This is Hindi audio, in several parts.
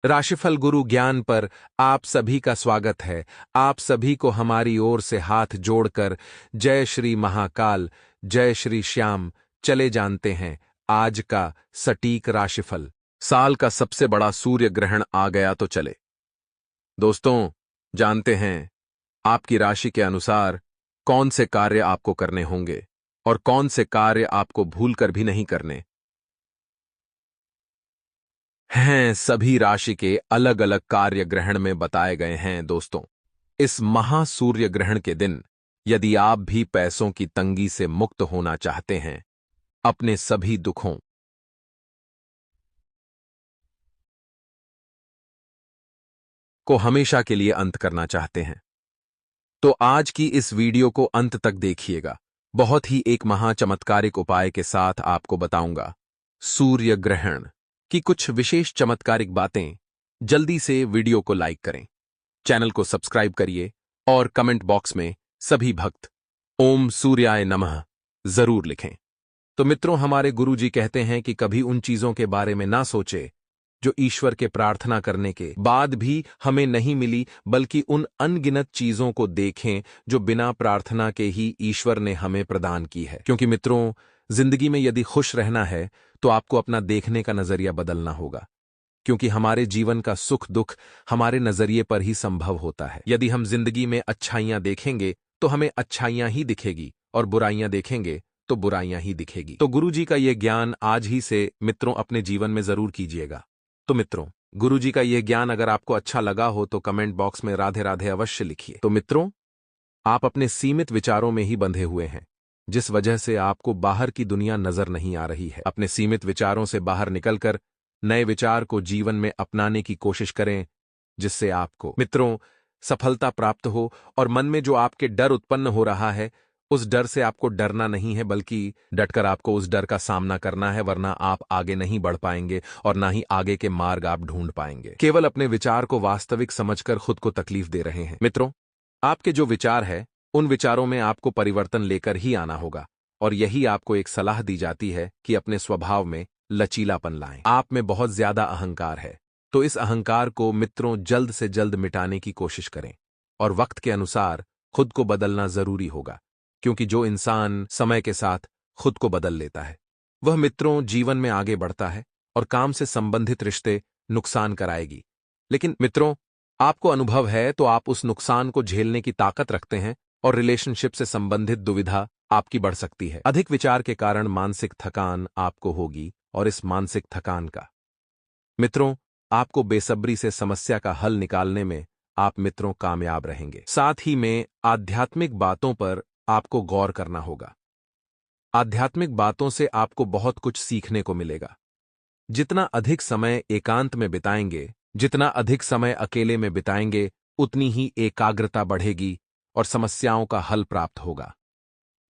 राशिफल गुरु ज्ञान पर आप सभी का स्वागत है। आप सभी को हमारी ओर से हाथ जोड़कर जय श्री महाकाल, जय श्री श्याम। चले जानते हैं आज का सटीक राशिफल। साल का सबसे बड़ा सूर्य ग्रहण आ गया तो चले दोस्तों, जानते हैं आपकी राशि के अनुसार कौन से कार्य आपको करने होंगे और कौन से कार्य आपको भूलकर भी नहीं करने हैं। सभी राशि के अलग अलग कार्य ग्रहण में बताए गए हैं। दोस्तों, इस महासूर्य ग्रहण के दिन यदि आप भी पैसों की तंगी से मुक्त होना चाहते हैं, अपने सभी दुखों को हमेशा के लिए अंत करना चाहते हैं, तो आज की इस वीडियो को अंत तक देखिएगा। बहुत ही एक महाचमत्कारिक उपाय के साथ आपको बताऊंगा सूर्य ग्रहण की कुछ विशेष चमत्कारिक बातें। जल्दी से वीडियो को लाइक करें, चैनल को सब्सक्राइब करिए और कमेंट बॉक्स में सभी भक्त ओम सूर्याय नमः जरूर लिखें। तो मित्रों, हमारे गुरुजी कहते हैं कि कभी उन चीजों के बारे में ना सोचे जो ईश्वर के प्रार्थना करने के बाद भी हमें नहीं मिली, बल्कि उन अनगिनत चीजों को देखें जो बिना प्रार्थना के ही ईश्वर ने हमें प्रदान की है। क्योंकि मित्रों, जिंदगी में यदि खुश रहना है तो आपको अपना देखने का नजरिया बदलना होगा। क्योंकि हमारे जीवन का सुख दुख हमारे नजरिए पर ही संभव होता है। यदि हम जिंदगी में अच्छाइयां देखेंगे तो हमें अच्छाइयां ही दिखेगी, और बुराइयां देखेंगे तो बुराइयां ही दिखेगी। तो गुरुजी का यह ज्ञान आज ही से मित्रों अपने जीवन में जरूर कीजिएगा। तो मित्रों, गुरुजी का यह ज्ञान अगर आपको अच्छा लगा हो तो कमेंट बॉक्स में राधे राधे अवश्य लिखिए। तो मित्रों, आप अपने सीमित विचारों में ही बंधे हुए हैं, जिस वजह से आपको बाहर की दुनिया नजर नहीं आ रही है। अपने सीमित विचारों से बाहर निकलकर नए विचार को जीवन में अपनाने की कोशिश करें, जिससे आपको मित्रों सफलता प्राप्त हो। और मन में जो आपके डर उत्पन्न हो रहा है, उस डर से आपको डरना नहीं है, बल्कि डटकर आपको उस डर का सामना करना है, वरना आप आगे नहीं बढ़ पाएंगे और ना ही आगे के मार्ग आप ढूंढ पाएंगे। केवल अपने विचार को वास्तविक समझकर खुद को तकलीफ दे रहे हैं। मित्रों, आपके जो विचार है उन विचारों में आपको परिवर्तन लेकर ही आना होगा, और यही आपको एक सलाह दी जाती है कि अपने स्वभाव में लचीलापन लाएं। आप में बहुत ज्यादा अहंकार है, तो इस अहंकार को मित्रों जल्द से जल्द मिटाने की कोशिश करें, और वक्त के अनुसार खुद को बदलना जरूरी होगा। क्योंकि जो इंसान समय के साथ खुद को बदल लेता है, वह मित्रों जीवन में आगे बढ़ता है, और काम से संबंधित रिश्ते नुकसान कराएगी। लेकिन मित्रों, आपको अनुभव है तो आप उस नुकसान को झेलने की ताकत रखते हैं, और रिलेशनशिप से संबंधित दुविधा आपकी बढ़ सकती है। अधिक विचार के कारण मानसिक थकान आपको होगी, और इस मानसिक थकान का मित्रों आपको बेसब्री से समस्या का हल निकालने में आप मित्रों कामयाब रहेंगे। साथ ही में आध्यात्मिक बातों पर आपको गौर करना होगा। आध्यात्मिक बातों से आपको बहुत कुछ सीखने को मिलेगा। जितना अधिक समय एकांत में बिताएंगे, जितना अधिक समय अकेले में बिताएंगे, उतनी ही एकाग्रता बढ़ेगी और समस्याओं का हल प्राप्त होगा।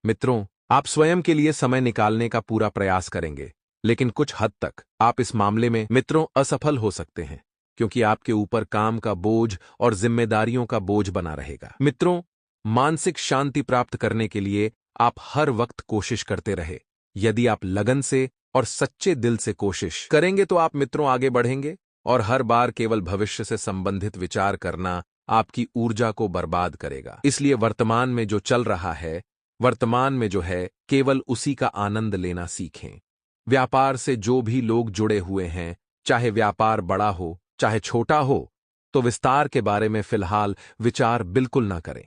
मित्रों, आप स्वयं के लिए समय निकालने का पूरा प्रयास करेंगे, लेकिन कुछ हद तक आप इस मामले में मित्रों असफल हो सकते हैं, क्योंकि आपके ऊपर काम का बोझ और जिम्मेदारियों का बोझ बना रहेगा। मित्रों, मानसिक शांति प्राप्त करने के लिए आप हर वक्त कोशिश करते रहे। यदि आप लगन से और सच्चे दिल से कोशिश करेंगे तो आप मित्रों आगे बढ़ेंगे, और हर बार केवल भविष्य से संबंधित विचार करना आपकी ऊर्जा को बर्बाद करेगा। इसलिए वर्तमान में जो चल रहा है, वर्तमान में जो है, केवल उसी का आनंद लेना सीखें। व्यापार से जो भी लोग जुड़े हुए हैं, चाहे व्यापार बड़ा हो चाहे छोटा हो, तो विस्तार के बारे में फिलहाल विचार बिल्कुल ना करें,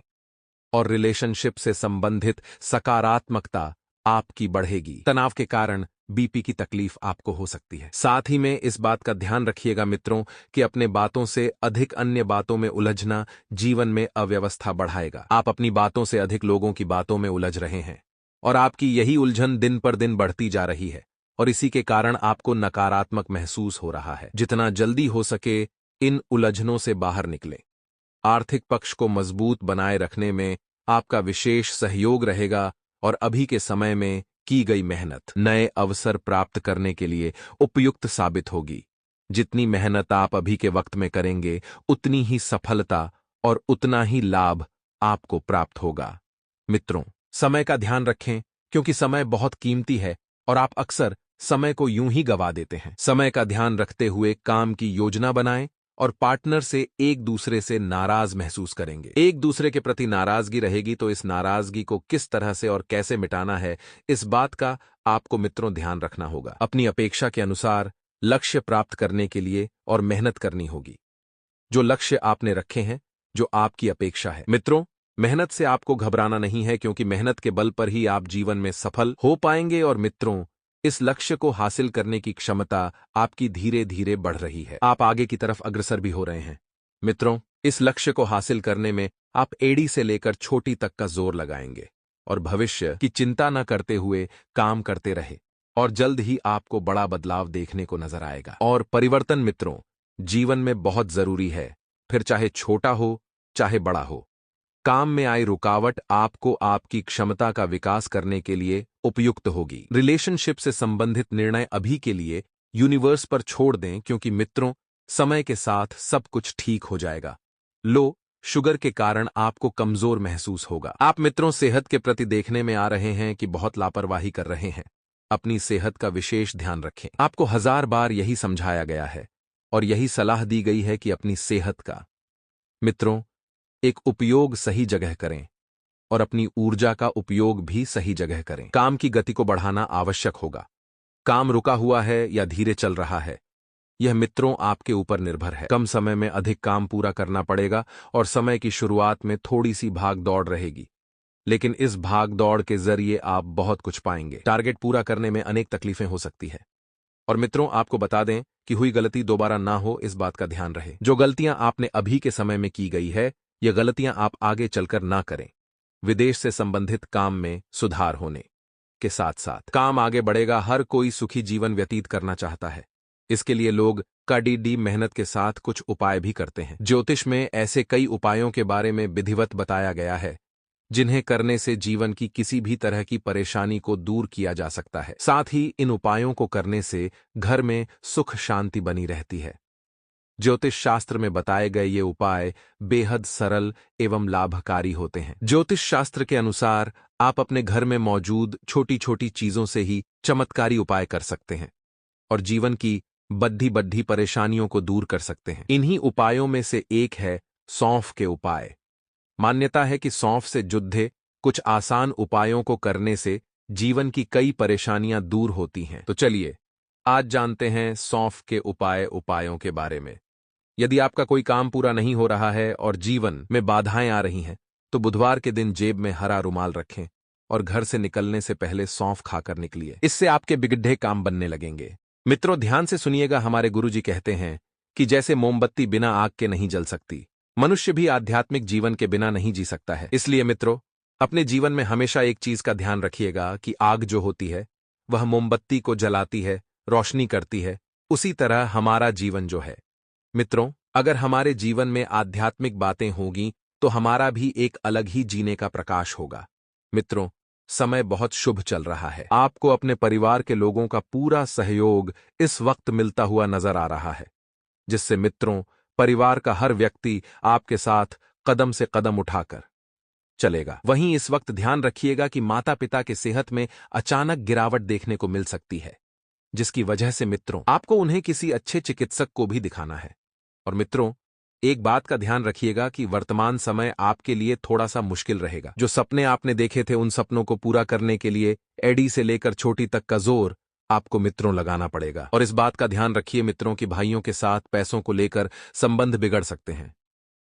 और रिलेशनशिप से संबंधित सकारात्मकता आपकी बढ़ेगी। तनाव के कारण बीपी की तकलीफ आपको हो सकती है। साथ ही में इस बात का ध्यान रखिएगा मित्रों कि अपने बातों से अधिक अन्य बातों में उलझना जीवन में अव्यवस्था बढ़ाएगा। आप अपनी बातों से अधिक लोगों की बातों में उलझ रहे हैं, और आपकी यही उलझन दिन पर दिन बढ़ती जा रही है, और इसी के कारण आपको नकारात्मक महसूस हो रहा है। जितना जल्दी हो सके इन उलझनों से बाहर निकलें। आर्थिक पक्ष को मजबूत बनाए रखने में आपका विशेष सहयोग रहेगा, और अभी के समय में की गई मेहनत नए अवसर प्राप्त करने के लिए उपयुक्त साबित होगी। जितनी मेहनत आप अभी के वक्त में करेंगे, उतनी ही सफलता और उतना ही लाभ आपको प्राप्त होगा। मित्रों, समय का ध्यान रखें, क्योंकि समय बहुत कीमती है और आप अक्सर समय को यूं ही गवा देते हैं। समय का ध्यान रखते हुए काम की योजना बनाएं और पार्टनर से एक दूसरे से नाराज महसूस करेंगे। एक दूसरे के प्रति नाराजगी रहेगी तो इस नाराजगी को किस तरह से और कैसे मिटाना है, इस बात का आपको मित्रों ध्यान रखना होगा। अपनी अपेक्षा के अनुसार लक्ष्य प्राप्त करने के लिए और मेहनत करनी होगी। जो लक्ष्य आपने रखे हैं, जो आपकी अपेक्षा है। मित्रों, मेहनत से आपको घबराना नहीं है, क्योंकि मेहनत के बल पर ही आप जीवन में सफल हो पाएंगे। और मित्रों, इस लक्ष्य को हासिल करने की क्षमता आपकी धीरे धीरे बढ़ रही है। आप आगे की तरफ अग्रसर भी हो रहे हैं। मित्रों, इस लक्ष्य को हासिल करने में आप एड़ी से लेकर छोटी तक का जोर लगाएंगे और भविष्य की चिंता न करते हुए काम करते रहे, और जल्द ही आपको बड़ा बदलाव देखने को नजर आएगा। और परिवर्तन मित्रों, जीवन में बहुत जरूरी है, फिर चाहे छोटा हो चाहे बड़ा हो। काम में आई रुकावट आपको आपकी क्षमता का विकास करने के लिए उपयुक्त होगी। रिलेशनशिप से संबंधित निर्णय अभी के लिए यूनिवर्स पर छोड़ दें, क्योंकि मित्रों, समय के साथ सब कुछ ठीक हो जाएगा। लो शुगर के कारण आपको कमजोर महसूस होगा। आप मित्रों सेहत के प्रति देखने में आ रहे हैं कि बहुत लापरवाही कर रहे हैं। अपनी सेहत का विशेष ध्यान रखें। आपको 1000 बार यही समझाया गया है और यही सलाह दी गई है कि अपनी सेहत का मित्रों एक उपयोग सही जगह करें और अपनी ऊर्जा का उपयोग भी सही जगह करें। काम की गति को बढ़ाना आवश्यक होगा। काम रुका हुआ है या धीरे चल रहा है, यह मित्रों आपके ऊपर निर्भर है। कम समय में अधिक काम पूरा करना पड़ेगा और समय की शुरुआत में थोड़ी सी भाग दौड़ रहेगी, लेकिन इस भाग दौड़ के जरिए आप बहुत कुछ पाएंगे। टारगेट पूरा करने में अनेक तकलीफें हो सकती है। और मित्रों, आपको बता दें कि हुई गलती दोबारा ना हो, इस बात का ध्यान रहे। जो गलतियां आपने अभी के समय में की गई है, ये गलतियां आप आगे चलकर ना करें। विदेश से संबंधित काम में सुधार होने के साथ साथ काम आगे बढ़ेगा। हर कोई सुखी जीवन व्यतीत करना चाहता है। इसके लिए लोग कड़ी मेहनत के साथ कुछ उपाय भी करते हैं। ज्योतिष में ऐसे कई उपायों के बारे में विधिवत बताया गया है, जिन्हें करने से जीवन की किसी भी तरह की परेशानी को दूर किया जा सकता है। साथ ही इन उपायों को करने से घर में सुख शांति बनी रहती है। ज्योतिष शास्त्र में बताए गए ये उपाय बेहद सरल एवं लाभकारी होते हैं। ज्योतिष शास्त्र के अनुसार आप अपने घर में मौजूद छोटी छोटी चीजों से ही चमत्कारी उपाय कर सकते हैं और जीवन की बड्ढी बड्ढी परेशानियों को दूर कर सकते हैं। इन्हीं उपायों में से एक है सौंफ के उपाय। मान्यता है कि सौंफ से जुड़े कुछ आसान उपायों को करने से जीवन की कई परेशानियां दूर होती हैं। तो चलिए आज जानते हैं सौंफ के उपायों के बारे में। यदि आपका कोई काम पूरा नहीं हो रहा है और जीवन में बाधाएं आ रही हैं, तो बुधवार के दिन जेब में हरा रुमाल रखें और घर से निकलने से पहले सौंफ खाकर निकलिए। इससे आपके बिगड़े काम बनने लगेंगे। मित्रों, ध्यान से सुनिएगा। हमारे गुरुजी कहते हैं कि जैसे मोमबत्ती बिना आग के नहीं जल सकती, मनुष्य भी आध्यात्मिक जीवन के बिना नहीं जी सकता है। इसलिए मित्रों, अपने जीवन में हमेशा एक चीज का ध्यान रखिएगा कि आग जो होती है वह मोमबत्ती को जलाती है, रोशनी करती है। उसी तरह हमारा जीवन जो है मित्रों, अगर हमारे जीवन में आध्यात्मिक बातें होंगी तो हमारा भी एक अलग ही जीने का प्रकाश होगा। मित्रों, समय बहुत शुभ चल रहा है। आपको अपने परिवार के लोगों का पूरा सहयोग इस वक्त मिलता हुआ नजर आ रहा है, जिससे मित्रों परिवार का हर व्यक्ति आपके साथ कदम से कदम उठाकर चलेगा। वहीं इस वक्त ध्यान रखिएगा कि माता पिता की सेहत में अचानक गिरावट देखने को मिल सकती है, जिसकी वजह से मित्रों आपको उन्हें किसी अच्छे चिकित्सक को भी दिखाना है। और मित्रों, एक बात का ध्यान रखिएगा कि वर्तमान समय आपके लिए थोड़ा सा मुश्किल रहेगा। जो सपने आपने देखे थे, उन सपनों को पूरा करने के लिए एड़ी से लेकर छोटी तक का जोर आपको मित्रों लगाना पड़ेगा। और इस बात का ध्यान रखिए मित्रों कि भाइयों के साथ पैसों को लेकर संबंध बिगड़ सकते हैं।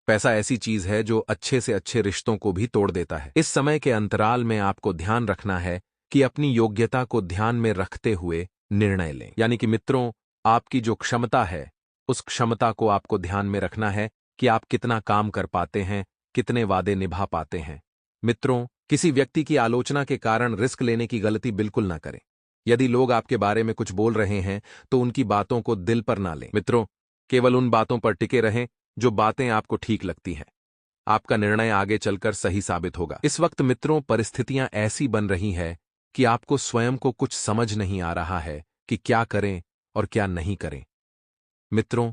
पैसा ऐसी चीज है जो अच्छे से अच्छे रिश्तों को भी तोड़ देता है। इस समय के अंतराल में आपको ध्यान रखना है कि अपनी योग्यता को ध्यान में रखते हुए निर्णय लें। यानी कि मित्रों, आपकी जो क्षमता है, उस क्षमता को आपको ध्यान में रखना है कि आप कितना काम कर पाते हैं, कितने वादे निभा पाते हैं। मित्रों, किसी व्यक्ति की आलोचना के कारण रिस्क लेने की गलती बिल्कुल ना करें। यदि लोग आपके बारे में कुछ बोल रहे हैं तो उनकी बातों को दिल पर ना लें। मित्रों, केवल उन बातों पर टिके रहें जो बातें आपको ठीक लगती हैं। आपका निर्णय आगे चलकर सही साबित होगा। इस वक्त मित्रों परिस्थितियां ऐसी बन रही है कि आपको स्वयं को कुछ समझ नहीं आ रहा है कि क्या करें और क्या नहीं करें। मित्रों,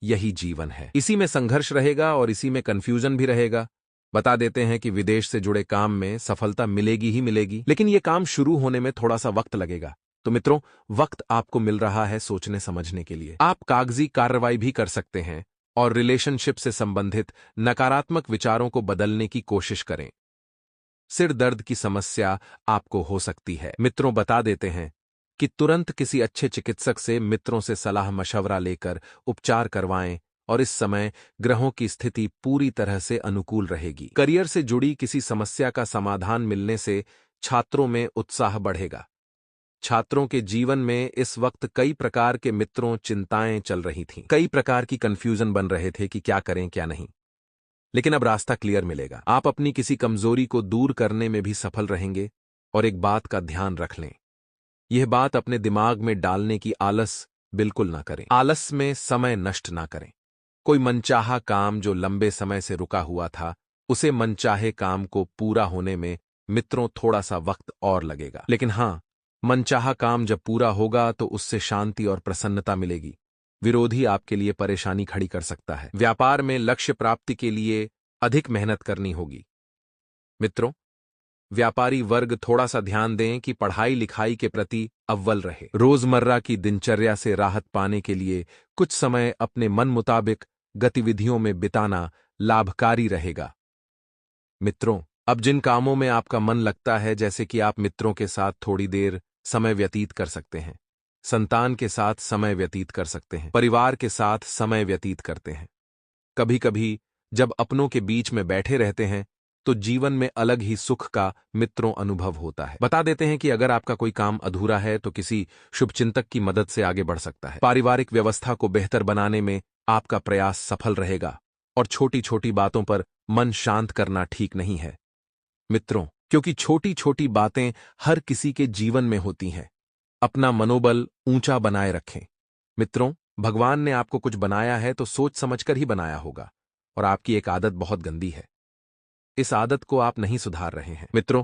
यही जीवन है। इसी में संघर्ष रहेगा और इसी में कंफ्यूजन भी रहेगा। बता देते हैं कि विदेश से जुड़े काम में सफलता मिलेगी ही मिलेगी, लेकिन यह काम शुरू होने में थोड़ा सा वक्त लगेगा। तो मित्रों, वक्त आपको मिल रहा है सोचने समझने के लिए। आप कागजी कार्रवाई भी कर सकते हैं और रिलेशनशिप से संबंधित नकारात्मक विचारों को बदलने की कोशिश करें। सिर दर्द की समस्या आपको हो सकती है। मित्रों, बता देते हैं कि तुरंत किसी अच्छे चिकित्सक से मित्रों से सलाह मशवरा लेकर उपचार करवाएं और इस समय ग्रहों की स्थिति पूरी तरह से अनुकूल रहेगी। करियर से जुड़ी किसी समस्या का समाधान मिलने से छात्रों में उत्साह बढ़ेगा। छात्रों के जीवन में इस वक्त कई प्रकार के मित्रों चिंताएं चल रही थीं। कई प्रकार की कंफ्यूजन बन रहे थे कि क्या करें क्या नहीं। लेकिन अब रास्ता क्लियर मिलेगा। आप अपनी किसी कमजोरी को दूर करने में भी सफल रहेंगे। और एक बात का ध्यान रख लें, यह बात अपने दिमाग में डालने की आलस बिल्कुल ना करें। आलस में समय नष्ट ना करें। कोई मनचाहा काम जो लंबे समय से रुका हुआ था, उसे मनचाहे काम को पूरा होने में मित्रों थोड़ा सा वक्त और लगेगा। लेकिन हां, मनचाहा काम जब पूरा होगा तो उससे शांति और प्रसन्नता मिलेगी। विरोधी आपके लिए परेशानी खड़ी कर सकता है। व्यापार में लक्ष्य प्राप्ति के लिए अधिक मेहनत करनी होगी। मित्रों, व्यापारी वर्ग थोड़ा सा ध्यान दें कि पढ़ाई लिखाई के प्रति अव्वल रहे। रोजमर्रा की दिनचर्या से राहत पाने के लिए कुछ समय अपने मन मुताबिक गतिविधियों में बिताना लाभकारी रहेगा। मित्रों, अब जिन कामों में आपका मन लगता है, जैसे कि आप मित्रों के साथ थोड़ी देर समय व्यतीत कर सकते हैं, संतान के साथ समय व्यतीत कर सकते हैं, परिवार के साथ समय व्यतीत करते हैं। कभी कभी जब अपनों के बीच में बैठे रहते हैं तो जीवन में अलग ही सुख का मित्रों अनुभव होता है। बता देते हैं कि अगर आपका कोई काम अधूरा है तो किसी शुभचिंतक की मदद से आगे बढ़ सकता है। पारिवारिक व्यवस्था को बेहतर बनाने में आपका प्रयास सफल रहेगा और छोटी छोटी बातों पर मन शांत करना ठीक नहीं है मित्रों, क्योंकि छोटी छोटी बातें हर किसी के जीवन में होती हैं। अपना मनोबल ऊंचा बनाए रखें। मित्रों, भगवान ने आपको कुछ बनाया है तो सोच समझकर ही बनाया होगा और आपकी एक आदत बहुत गंदी है। इस आदत को आप नहीं सुधार रहे हैं। मित्रों,